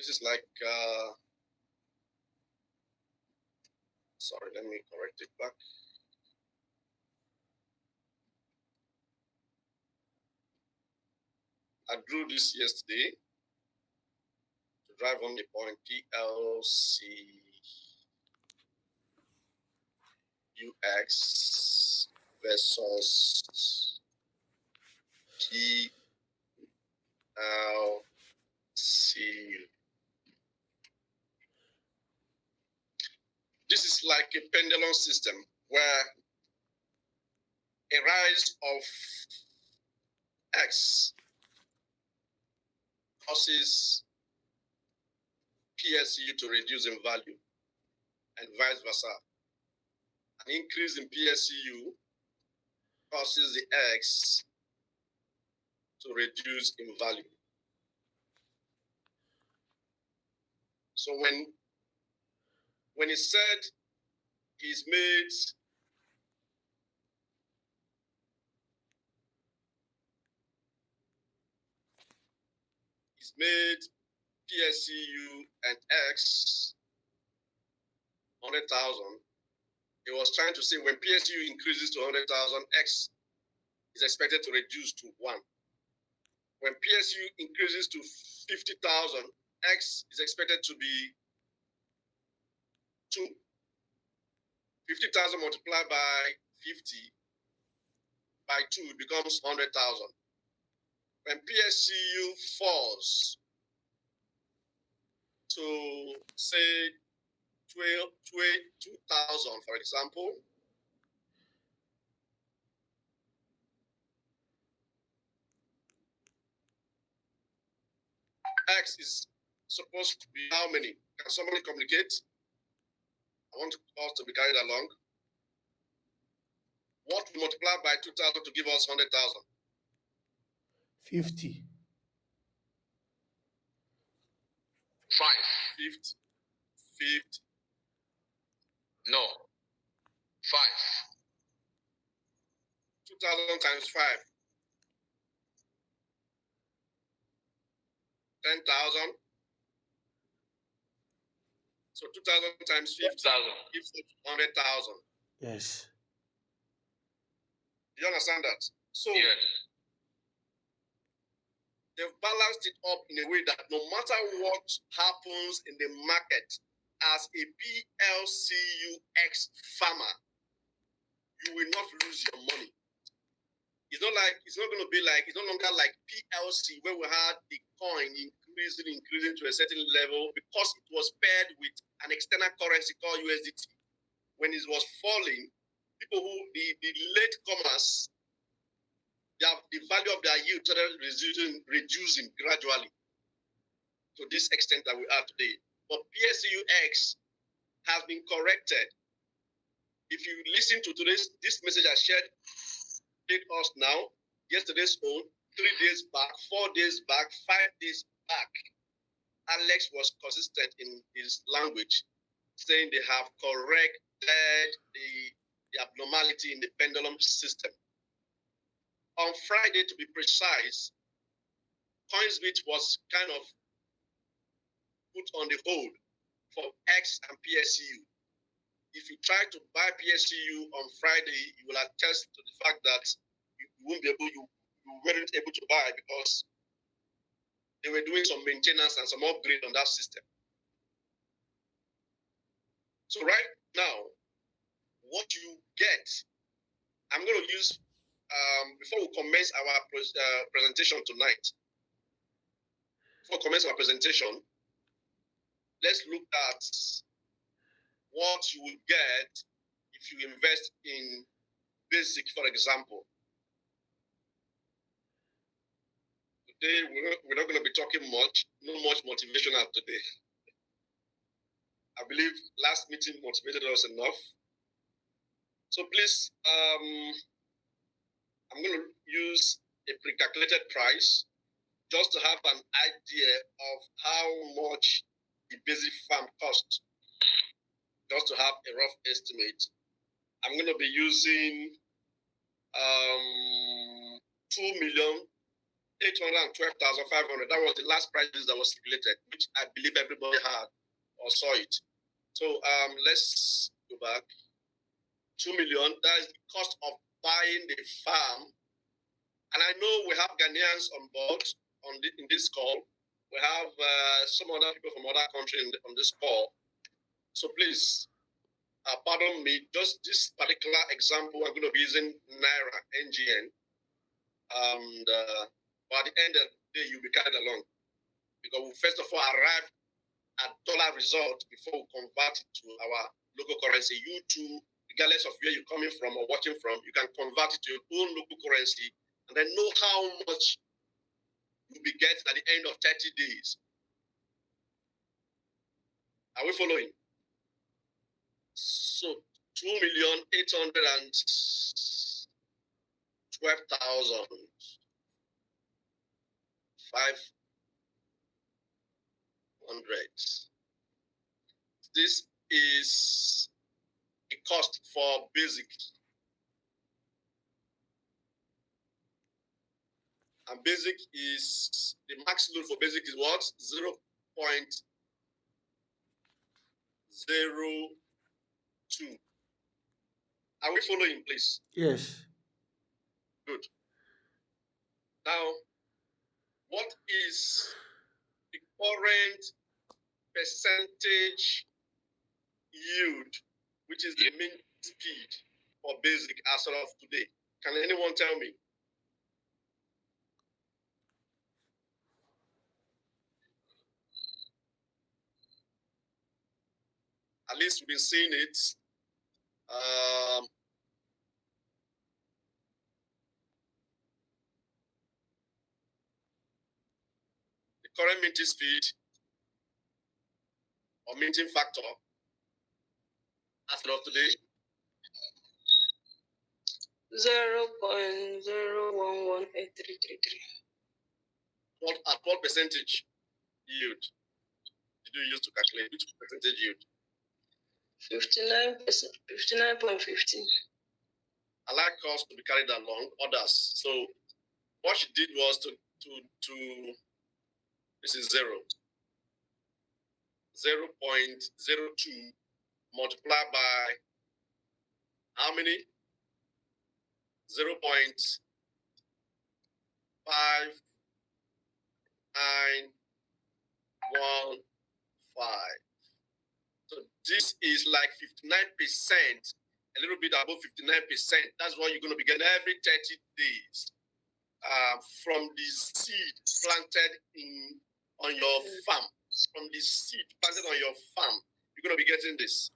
This is like, sorry, let me correct it back. I drew this yesterday to drive on the point PLCUX versus PLCU. This is like a pendulum system where a rise of X causes PSU to reduce in value and vice versa. An increase in PSU causes the X to reduce in value. So when he said he's made PSU and X 100,000, he was trying to say when PSU increases to 100,000, X is expected to reduce to 1. When PSU increases to 50,000, X is expected to be 2. 50,000 multiplied by 50 by 2 becomes 100,000. When PSU falls to, say, 2,000, for example, X is supposed to be how many? Can somebody communicate? I want us to be carried along. What we multiply by 2,000 to give us 100,000? 50. 5. 50. 50. No. 5. 2,000 times 5. 10,000. So 2,000 times 50 gives 100,000. Yes. Do you understand that? So Yes. they've balanced it up in a way that no matter what happens in the market, as a PLCUX farmer, you will not lose your money. It's not going to be like, it's no longer like PLC where we had the coin increasing to a certain level because it was paired with an external currency called USDT. When it was falling, people who, the late comers, the value of their yield started reducing gradually to this extent that we are today. But PSUX has been corrected. If you listen to this message I shared with us now, yesterday's own, 3 days back, 4 days back, 5 days back, Alex was consistent in his language, saying they have corrected the abnormality in the pendulum system. On Friday, to be precise, CoinsBit was kind of put on the hold for X and PSU. If you try to buy PSU on Friday, you will attest to the fact that you weren't able to buy because they were doing some maintenance and some upgrade on that system. So right now, what you get, I'm going to use, before we commence our presentation tonight, let's look at what you will get if you invest in basic, for example. Today, we're not going to be talking much, no much motivational today. I believe last meeting motivated us enough. So please, I'm going to use a pre-calculated price just to have an idea of how much the basic farm costs. Just to have a rough estimate, I'm going to be using 2 million 812,500. That was the last price list that was stipulated, which I believe everybody had or saw it. So let's go back. 2 million. That is the cost of buying the farm. And I know we have Ghanaians on board in this call. We have some other people from other countries on this call. So please, pardon me, just this particular example, I'm going to be using Naira, NGN. And by the end of the day, you'll be carried along. Because we first of all arrive at dollar result before we convert it to our local currency. You too, regardless of where you're coming from or watching from, you can convert it to your own local currency and then know how much you'll be getting at the end of 30 days. Are we following? So 2,812,500. This is the cost for basic. And basic is, the max load for basic is what? 0.02. Are we following, please? Yes. Good. Now, what is the current percentage yield, which is the mean speed for basic as of today? Can anyone tell me? At least we've been seeing it. The current minting speed or minting factor as of today. 0.0118333. At what percentage yield did you use to calculate? Which percentage yield? 59%, 59.15. I like us to be carried along others. So what she did was to this is 0.02 multiplied by how many? 0.5915. So this is like 59%, a little bit above 59%. That's what you're going to be getting every 30 days from the seed planted on your farm. From the seed planted on your farm, you're going to be getting this.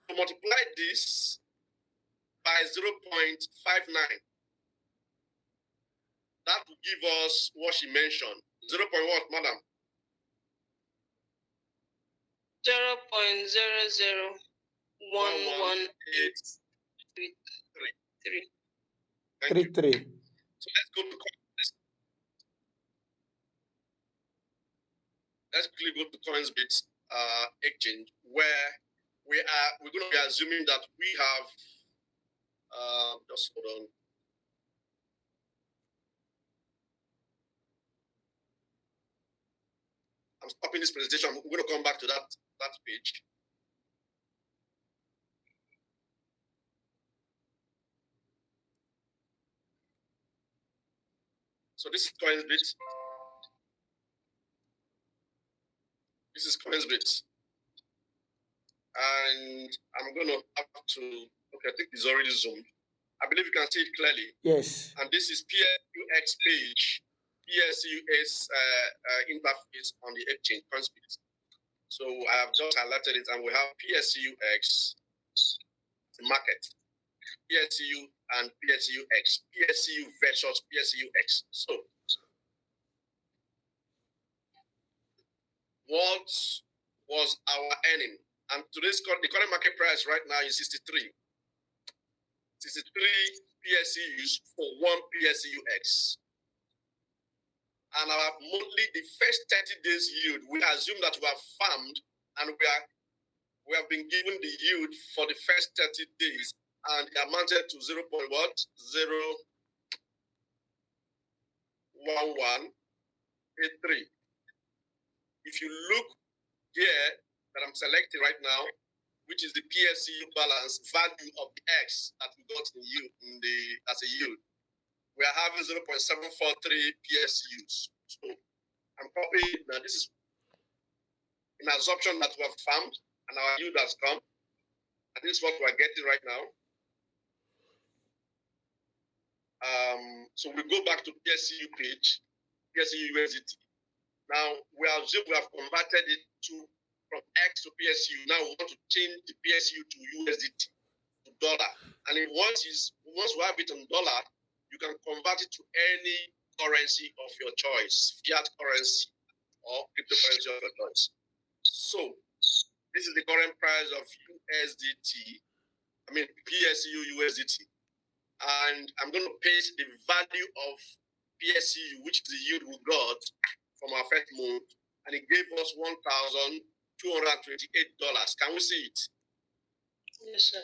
So multiply this by 0.59. That will give us what she mentioned. 0. What, madam? 0.0011833. 33. So let's quickly go to CoinsBit exchange, where we're going to be assuming that we have just hold on. I'm stopping this presentation. I'm going to come back to that page. So this is CoinsBit. This is CoinsBit. And I'm going to have to, okay, I think it's already zoomed. I believe you can see it clearly. Yes. And this is PLCUX page, PLCUX interface on the exchange, CoinsBit. So I have just highlighted it, and we have PLCUX, the market, PLCU and PLCUX, PLCU versus PLCUX. So what was our earning? And today's the current market price right now is 63. 63 PLCUs for one PLCUX. And our monthly, the first 30 days yield, we assume that we have farmed and we have been given the yield for the first 30 days, and it amounted to 0.1 1183. If you look here that I'm selecting right now, which is the PLCU balance value of the X that we got as a yield, we are having 0.743 PLCUs. So I'm copying it now. This is an assumption that we have found, and our yield has come. And this is what we're getting right now. So we go back to PSCU page, PSCU USDT. Now we have converted it from X to PSCU. Now we want to change the PSCU to USDT, to dollar. And once we have it in dollar, you can convert it to any currency of your choice, fiat currency or cryptocurrency of your choice. So this is the current price of PSCU USDT. And I'm going to paste the value of PSCU, which is the yield we got from our first month, and it gave us $1,228. Can we see it? Yes, sir.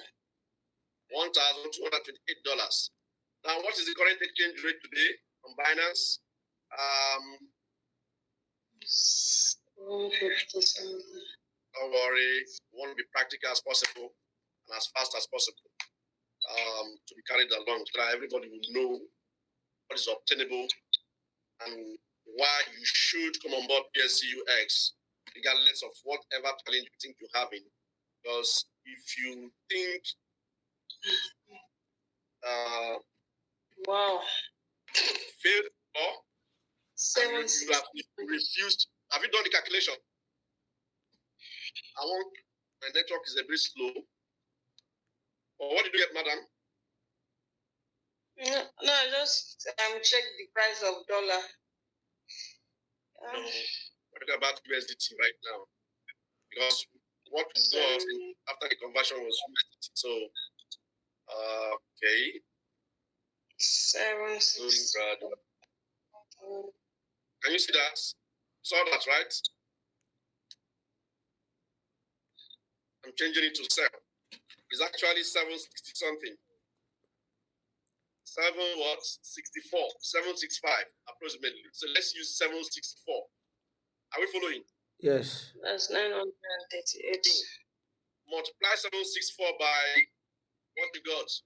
$1,228. Now, what is the current exchange rate today on Binance? 150 something. Don't worry, we want to be practical as possible and as fast as possible to be carried along so that everybody will know what is obtainable and why you should come on board PLCUX, regardless of whatever challenge you think you're having. Because if you think Wow. failed or you 760. have refused, have you done the calculation? My network is a bit slow. Or what did you get, madam? No, I just check the price of dollar. No, we're talking about USDT right now. Because what we got after the conversion was USDT. So, okay. 760. Can you see that? Saw that, right? I'm changing it to 7. It's actually 760 something. 64, 765 approximately. So let's use 764. Are we following? Yes. That's 938. Multiply 764 by what you got?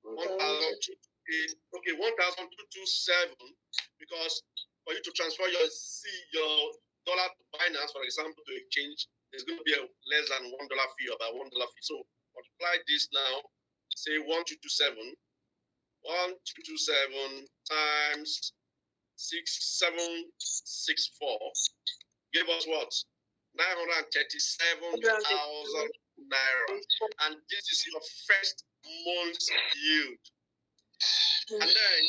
1,000. Okay, 1,227. Because for you to transfer your dollar to Binance, for example, to exchange, there's going to be a less than $1 fee or about $1 fee. So multiply this now. Say 1227. 1227 times 6764 give us what? 937,000 naira. And this is your first month's yield. And then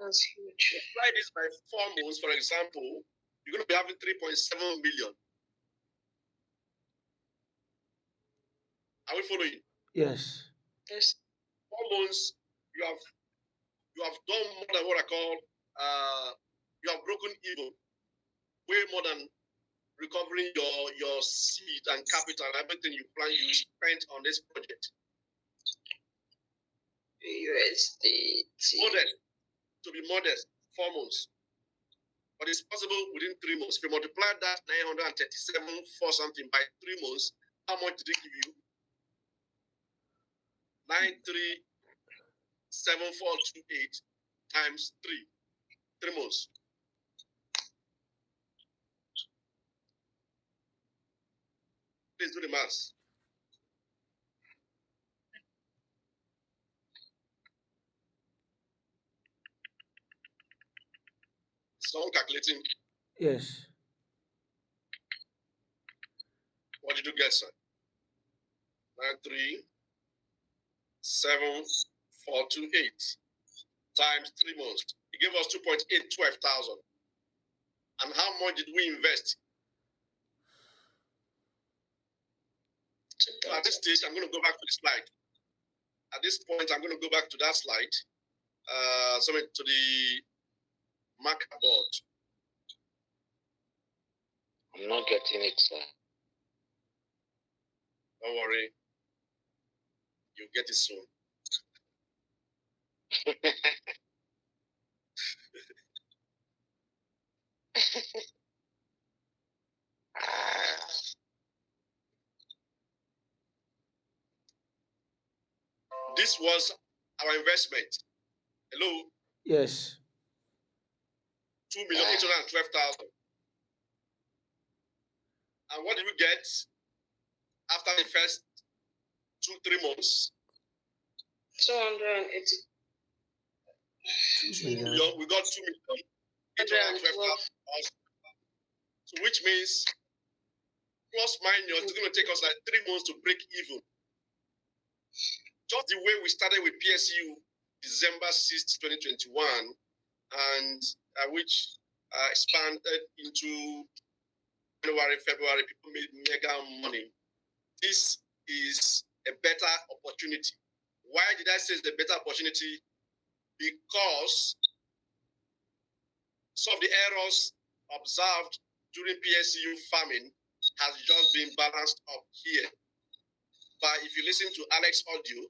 that's huge. Apply this by 4 months, for example, you're going to be having 3.7 million. Are we following? Yes. Yes. 4 months, you have done more than what I call you have broken even, way more than recovering your seed and capital and everything you spent on this project. USDT. Modest, to be modest, 4 months. But it's possible within 3 months. If you multiply that 937 for something by 3 months, how much did it give you? 937428 times 3 months. Please do the maths. Someone calculating? Yes. What did you get, sir? 937428 times 3 months. It gave us 2,812,000. And how much did we invest? At this stage, I'm going to go back to the slide. At this point, I'm going to go back to that slide. To the marker board. I'm not getting it, sir. Don't worry. You'll get it soon. This was our investment. Hello, Yes. 2,812,000. And what did we get after the first 2-3 months? 280. 2 million. We got 2,812,000. So which means plus minus, it's going to take us like 3 months to break even. Just the way we started with PSU December 6th, 2021, and which expanded into January, February, people made mega money. This is a better opportunity. Why did I say it's a better opportunity? Because some of the errors observed during PSU farming has just been balanced up here. But if you listen to Alex's audio,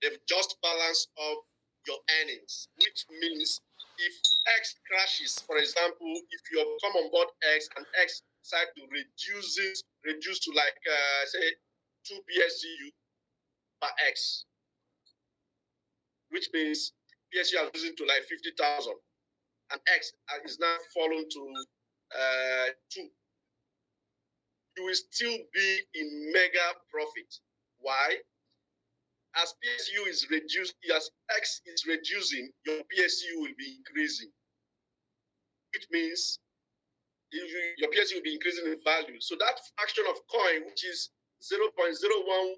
they've just balanced up your earnings, which means if X crashes, for example, if you come on board X and X decide to reduce to like say 2 PSU per X, which means PSU are losing to like 50,000, and X is now fallen to 2. You will still be in mega profit. Why? As PSU is reduced, as X is reducing, your PSU will be increasing. Which means your PSU will be increasing in value. So that fraction of coin, which is 0.01183,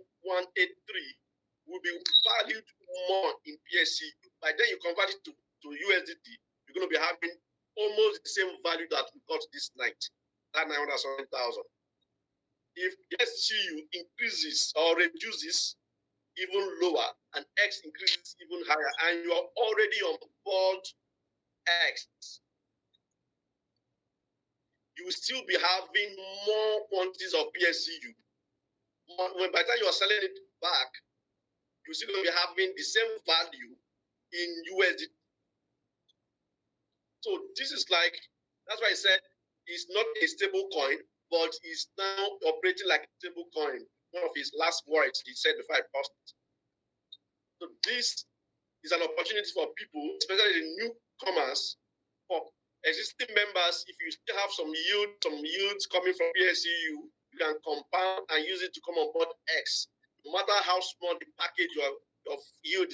will be valued more in PSU. By then you convert it to USDT, you're going to be having almost the same value that we got this night, that 900,000. If SCU increases or reduces even lower and X increases even higher, and you are already on board X, you will still be having more quantities of PSCU. When by the time you are selling it back, you're still going to be having the same value in USD. So this is like, that's why I said it's not a stable coin, but it's now operating like a stable coin. One of his last words he said before I paused it. So this is an opportunity for people, especially the newcomers, for existing members. If you still have some yields coming from PSCU, you can compound and use it to come on board X. No matter how small the package of yield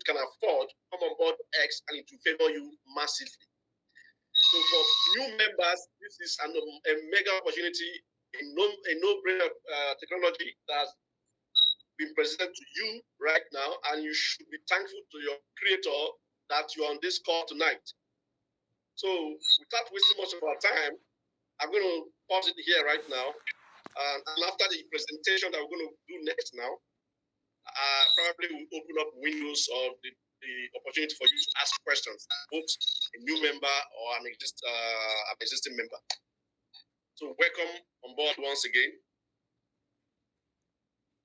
can afford, come on board X and it will favor you massively. So for new members, this is a mega opportunity, a no-brainer technology that's been presented to you right now, and you should be thankful to your creator that you're on this call tonight. So without wasting much of our time, I'm going to pause it here right now. And after the presentation that we're going to do next now, probably we'll open up windows of the opportunity for you to ask questions, both a new member or an existing member. So welcome on board once again.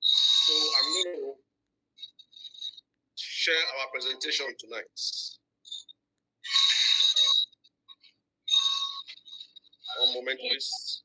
So I'm going to share our presentation tonight. One moment, please.